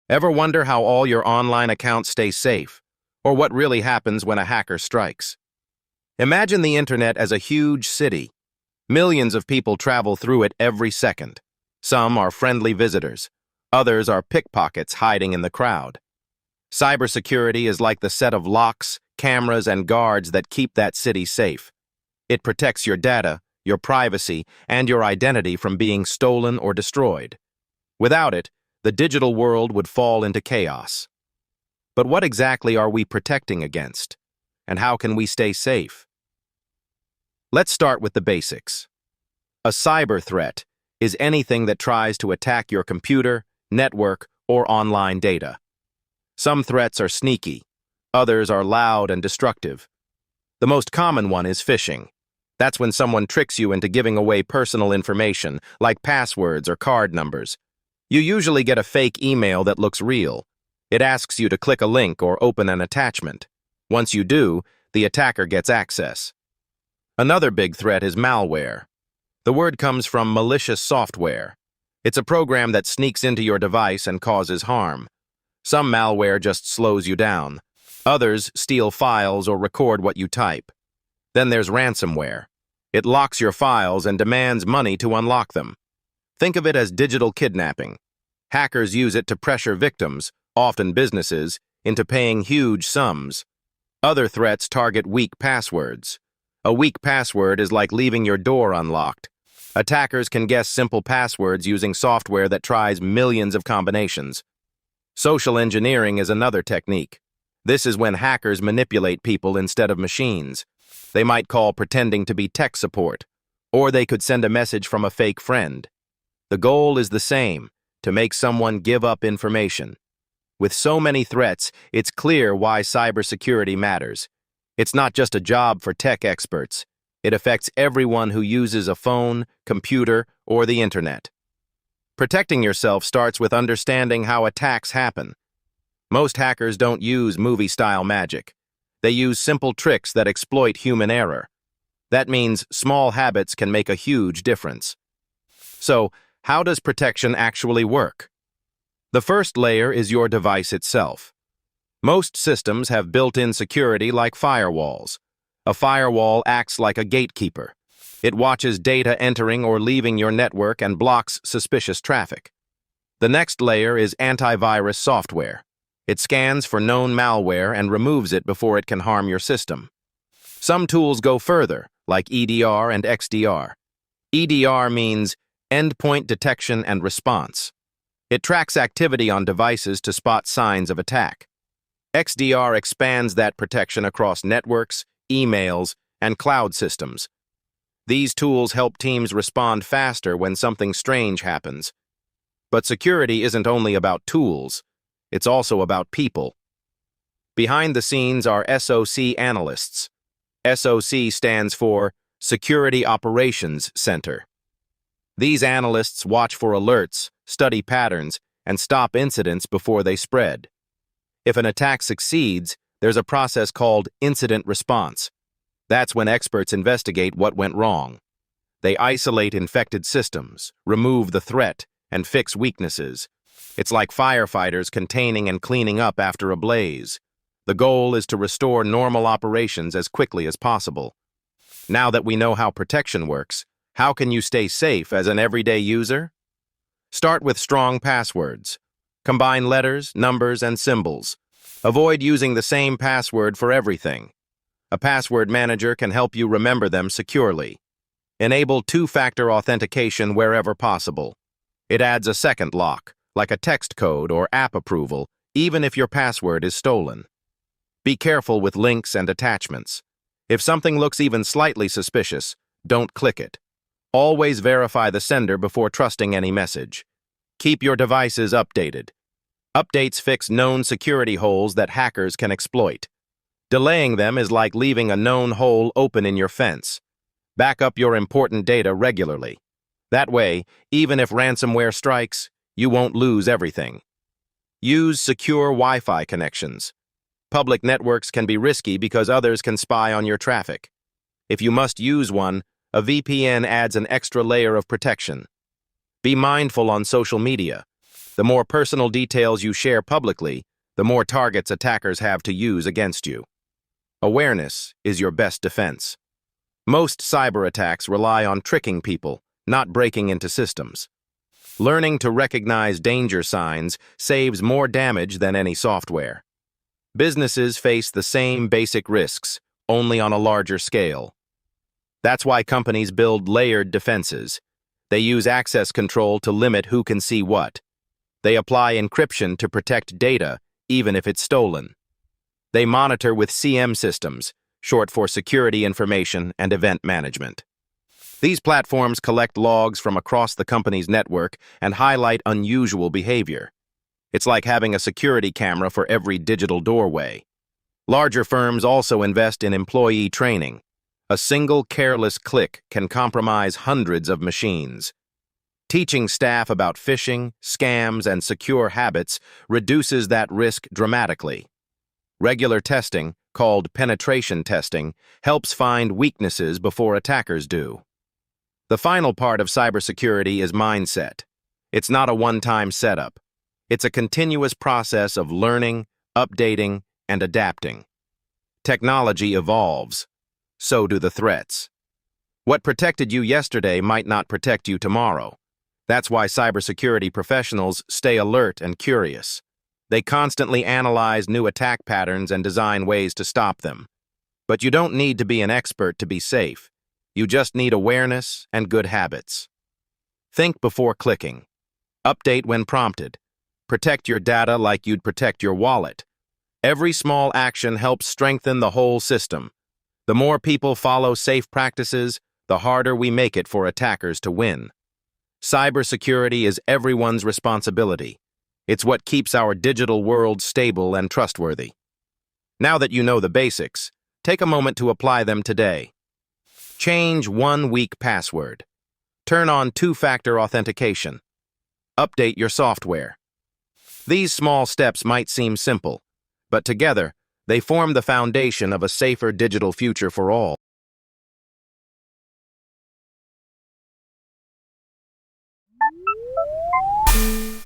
Ever wonder how all your online accounts stay safe, or what really happens when a hacker strikes? Imagine the internet as a huge city. Millions of people travel through it every second. Some are friendly visitors. Others are pickpockets hiding in the crowd. Cybersecurity is like the set of locks, cameras, and guards that keep that city safe. It protects your data, your privacy, and your identity from being stolen or destroyed. Without it, the digital world would fall into chaos. But what exactly are we protecting against? And how can we stay safe? Let's start with the basics. A cyber threat is anything that tries to attack your computer, network, or online data. Some threats are sneaky. Others are loud and destructive. The most common one is phishing. That's when someone tricks you into giving away personal information, like passwords or card numbers. You usually get a fake email that looks real. It asks you to click a link or open an attachment. Once you do, the attacker gets access. Another big threat is malware. The word comes from malicious software. It's a program that sneaks into your device and causes harm. Some malware just slows you down. Others steal files or record what you type. Then there's ransomware. It locks your files and demands money to unlock them. Think of it as digital kidnapping. Hackers use it to pressure victims, often businesses, into paying huge sums. Other threats target weak passwords. A weak password is like leaving your door unlocked. Attackers can guess simple passwords using software that tries millions of combinations. Social engineering is another technique. This is when hackers manipulate people instead of machines. They might call pretending to be tech support, or they could send a message from a fake friend. The goal is the same, to make someone give up information. With so many threats, it's clear why cybersecurity matters. It's not just a job for tech experts. It affects everyone who uses a phone, computer, or the internet. Protecting yourself starts with understanding how attacks happen. Most hackers don't use movie-style magic. They use simple tricks that exploit human error. That means small habits can make a huge difference. So, how does protection actually work? The first layer is your device itself. Most systems have built-in security like firewalls. A firewall acts like a gatekeeper. It watches data entering or leaving your network and blocks suspicious traffic. The next layer is antivirus software. It scans for known malware and removes it before it can harm your system. Some tools go further, like EDR and XDR. EDR means Endpoint Detection and Response. It tracks activity on devices to spot signs of attack. XDR expands that protection across networks, emails, and cloud systems. These tools help teams respond faster when something strange happens. But security isn't only about tools. It's also about people. Behind the scenes are SOC analysts. SOC stands for Security Operations Center. These analysts watch for alerts, study patterns, and stop incidents before they spread. If an attack succeeds, there's a process called incident response. That's when experts investigate what went wrong. They isolate infected systems, remove the threat, and fix weaknesses. It's like firefighters containing and cleaning up after a blaze. The goal is to restore normal operations as quickly as possible. Now that we know how protection works, how can you stay safe as an everyday user? Start with strong passwords. Combine letters, numbers, and symbols. Avoid using the same password for everything. A password manager can help you remember them securely. Enable two-factor authentication wherever possible. It adds a second lock, like a text code or app approval, even if your password is stolen. Be careful with links and attachments. If something looks even slightly suspicious, don't click it. Always verify the sender before trusting any message. Keep your devices updated. Updates fix known security holes that hackers can exploit. Delaying them is like leaving a known hole open in your fence. Back up your important data regularly. That way, even if ransomware strikes, you won't lose everything. Use secure Wi-Fi connections. Public networks can be risky because others can spy on your traffic. If you must use one, a VPN adds an extra layer of protection. Be mindful on social media. The more personal details you share publicly, the more targets attackers have to use against you. Awareness is your best defense. Most cyber attacks rely on tricking people, not breaking into systems. Learning to recognize danger signs saves more damage than any software. Businesses face the same basic risks, only on a larger scale. That's why companies build layered defenses. They use access control to limit who can see what. They apply encryption to protect data, even if it's stolen. They monitor with SIEM systems, short for Security Information and Event Management. These platforms collect logs from across the company's network and highlight unusual behavior. It's like having a security camera for every digital doorway. Larger firms also invest in employee training. A single careless click can compromise hundreds of machines. Teaching staff about phishing, scams, and secure habits reduces that risk dramatically. Regular testing, called penetration testing, helps find weaknesses before attackers do. The final part of cybersecurity is mindset. It's not a one-time setup. It's a continuous process of learning, updating, and adapting. Technology evolves. So do the threats. What protected you yesterday might not protect you tomorrow. That's why cybersecurity professionals stay alert and curious. They constantly analyze new attack patterns and design ways to stop them. But you don't need to be an expert to be safe. You just need awareness and good habits. Think before clicking. Update when prompted. Protect your data like you'd protect your wallet. Every small action helps strengthen the whole system. The more people follow safe practices, the harder we make it for attackers to win. Cybersecurity is everyone's responsibility. It's what keeps our digital world stable and trustworthy. Now that you know the basics, take a moment to apply them today. Change one weak password. Turn on two-factor authentication. Update your software. These small steps might seem simple, but together, they form the foundation of a safer digital future for all.